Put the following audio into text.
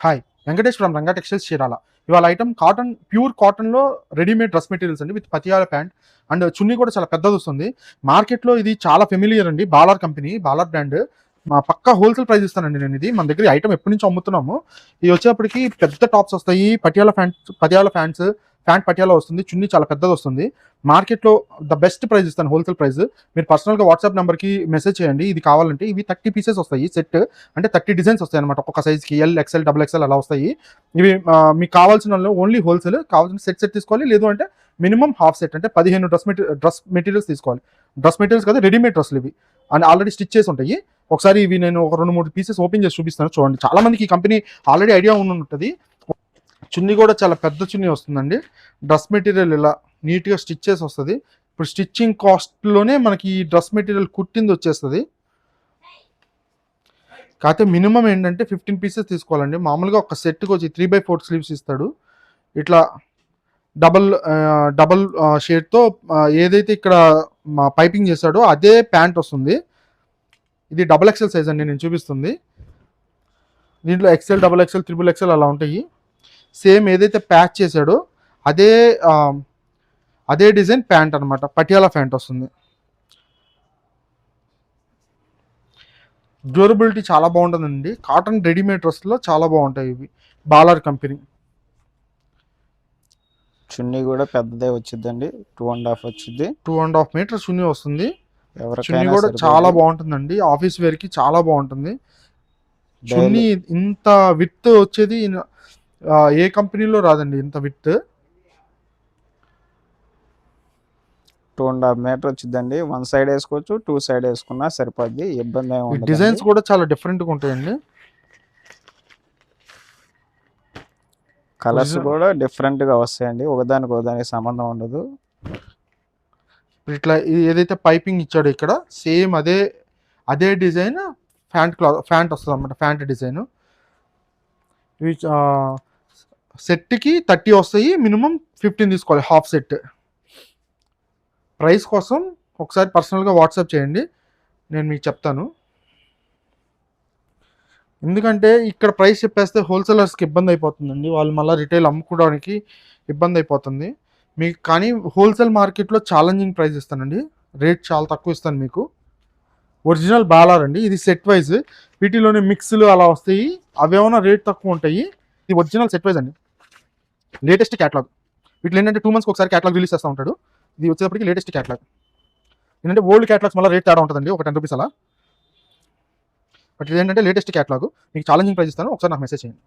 Hi, Venkatesh from Ranga textiles Chirala. ఇవాళ item cotton, pure కాటన్లో readymade dress materials అండి, విత్ పతియాల ప్యాంట్ అండ్ చున్నీ కూడా చాలా పెద్దది వస్తుంది. మార్కెట్లో ఇది చాలా ఫెమిలియర్ అండి. Ballon company, Ballon brand. మా పక్కా హోల్సేల్ ప్రైస్ ఇస్తానండి నేను. ఇది మన దగ్గర ఐటమ్ ఎప్పటి నుంచి అమ్ముతున్నాము. ఇది వచ్చేప్పటికి పెద్ద టాప్స్ వస్తాయి, పటియాల ఫ్యాంట్స్, ప్యాంట్ పటియాలా వస్తుంది, చున్నీ చాలా పెద్దది వస్తుంది. మార్కెట్లో ద బెస్ట్ ప్రైస్ ఇస్తాను, హోల్సేల్ ప్రైస్. మీరు పర్సనల్గా వాట్సాప్ నెంబర్కి మెసేజ్ చేయండి ఇది కావాలంటే. ఇవి 30 పీసెస్ వస్తాయి సెట్, అంటే 30 డిజైన్స్ వస్తాయి అనమాట. ఒక్కొక్క సైజ్కి ఎల్, ఎక్స్ఎల్, డబుల్ ఎక్స్ఎల్ అలా వస్తాయి. ఇవి మీకు కావాల్సిన ఓన్లీ హోల్సేల్. కావాల్సిన సెట్ తీసుకోవాలి, లేదు అంటే మినిమం హాఫ్ సెట్, అంటే 15 డ్రెస్ మెటీరియల్స్ తీసుకోవాలి. డ్రెస్ మెటీరియల్స్ కదా, రెడీమేడ్ డ్రెస్లు ఇవి, అండ్ ఆల్రెడీ స్టిచ్ చేసి ఉంటాయి. ఒకసారి ఇవి నేను ఒక 2-3 పీసెస్ ఓపెన్ చేసి చూపిస్తాను, చూడండి. చాలా మందికి ఈ కంపెనీ ఆల్రెడీ ఐడియా ఉంటుంది. చున్నీ కూడా చాలా పెద్ద చున్నీ వస్తుందండి. డ్రెస్ మెటీరియల్ ఇలా నీట్గా స్టిచ్ చేసి వస్తుంది. ఇప్పుడు స్టిచ్చింగ్ కాస్ట్లోనే మనకి ఈ డ్రెస్ మెటీరియల్ కుట్టింది వచ్చేస్తుంది. కాకపోతే మినిమం ఏంటంటే 15 పీసెస్ తీసుకోవాలండి. మామూలుగా ఒక సెట్కి వచ్చి 3/4 స్లీవ్స్ ఇస్తాడు. ఇట్లా డబల్ షేడ్తో ఏదైతే ఇక్కడ పైపింగ్ చేశాడో అదే ప్యాంట్ వస్తుంది. ఇది డబల్ ఎక్స్ఎల్ సైజ్ అండి నేను చూపిస్తుంది. దీంట్లో XL, double XL, triple XL అలా ఉంటాయి. సేమ్ ఏదైతే ప్యాచ్ చేశాడో అదే డిజైన్ ప్యాంట్ అనమాట. పటియాలా ప్యాంట్ వస్తుంది. డ్యూరబిలిటీ చాలా బాగుంటుందండి. కాటన్ రెడీమేడ్ డ్రెస్లో చాలా బాగుంటాయి ఇవి. Ballon company. చున్నీ కూడా పెద్దదే వచ్చిందండి, 2.5 వచ్చింది. 2.5 మీటర్ చున్నీ వస్తుంది. చున్నీ కూడా చాలా బాగుంటుందండి, ఆఫీస్ వేర్కి చాలా బాగుంటుంది. చున్నీ ఇంత విత్ వచ్చేది ఏ కంపెనీలో రాదండి, ఇంత విత్. 2.5 మీటర్ వచ్చిందండి. 1 సైడ్ వేసుకోవచ్చు, 2 సైడ్ వేసుకున్నా సరిపోద్ది, ఇబ్బంది ఏమి ఉండదు. డిజైన్స్ కూడా చాలా డిఫరెంట్గా ఉంటాయండి. కలర్స్ కూడా డిఫరెంట్గా వస్తాయండి, ఒకదానికి సంబంధం ఉండదు. ఇట్లా ఏదైతే పైపింగ్ ఇచ్చాడో ఇక్కడ సేమ్ అదే డిజైన్ ఫ్యాంట్ వస్తుంది అన్నమాట. Pant design. ఇవి సెట్కి 30 వస్తాయి, మినిమం 15 తీసుకోవాలి హాఫ్ సెట్. ప్రైస్ కోసం ఒకసారి పర్సనల్గా వాట్సాప్ చేయండి, నేను మీకు చెప్తాను. ఎందుకంటే ఇక్కడ ప్రైస్ చెప్పేస్తే హోల్సేలర్స్కి ఇబ్బంది అయిపోతుందండి, వాళ్ళు మళ్ళీ రిటైల్ అమ్ముకోవడానికి ఇబ్బంది అయిపోతుంది మీకు. కానీ హోల్సేల్ మార్కెట్లో ఛాలెంజింగ్ ప్రైస్ ఇస్తానండి, రేట్ చాలా తక్కువ ఇస్తాను మీకు. ఒరిజినల్ బాలార్ అండి, ఇది సెట్ వైజ్. వీటిలోనే మిక్స్లు అలా వస్తాయి, అవేమన్నా రేట్ తక్కువ ఉంటాయి. ఇది ఒరిజినల్ సెట్ వైజ్ అండి, లేటెస్ట్ క్యాటలాగ్. వీటిలో ఏంటంటే 2 months ఒకసారి క్యాటలాగ్ రిలీజ్ చేస్తూ ఉంటాడు. ఇది వచ్చేటప్పటికి లేటెస్ట్ క్యాటలాగ్. ఏంటంటే ఓల్డ్ క్యాటలాగ్స్ మళ్ళీ రేట్ తేడా ఉంటుందండి, ఒక 10 రూపీస్ అలా. బట్ ఇదేంటంటే లేటెస్ట్ క్యాటలాగ్. మీకు ఛాలెంజింగ్ ప్రైస్ ఇస్తాను, ఒకసారి నాకు మెసేజ్ చేయండి.